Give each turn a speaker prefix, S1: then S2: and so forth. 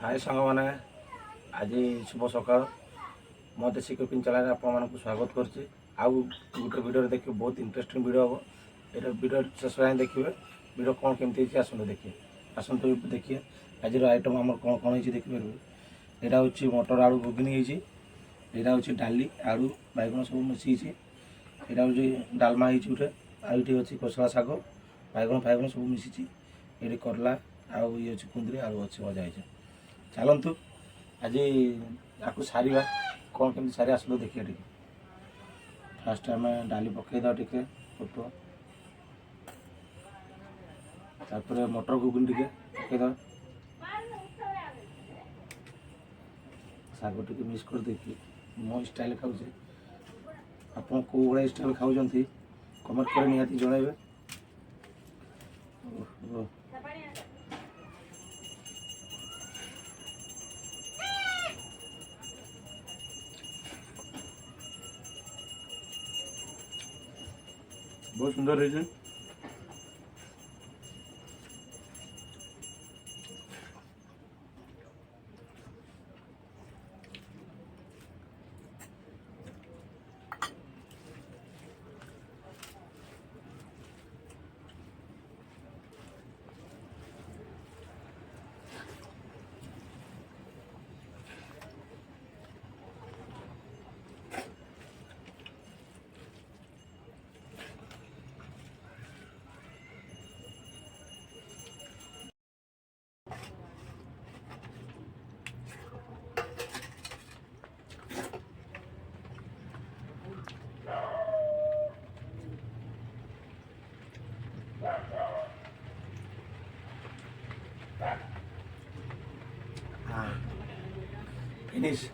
S1: हाय सांग मैंने आज शुभ सकाल मो देशी कुकिंग चैनल आपको स्वागत करछि। आउ गोटे वीडियो देखिए, बहुत इंटरेस्टिंग वीडियो हम ये वीडियो शेष जाए देखिए। वीडियो कौन केमती आसतु देखिए, आसतु देखिए आज आइटम आम कौन कौन हो देखिए। यहाँ हूँ मटर आलू घुगनी होती, यहाँ हूँ डाली आलू बैगन सब मिसी, यहाँ हूँ डालमा होटे, आईटी अच्छी कोसला शाग बैगन फैगन सब मिसी, ये करला आउ ये कुंदरी आलू अच्छी भजा हो। चलतु आज आपको सारा कौन केमती सारी आसलु देखिए। टे फास्ट आम डाली पकईद टे फोट तापर मटर घुगुन टे पकईद शाग टे मिक्स कर देखिए। मो स्टाइल खाऊे आप कौ भाई स्टाइल खाऊँ कमेंट कर निहाती जनइबे। बहुत सुंदर रही। Finish.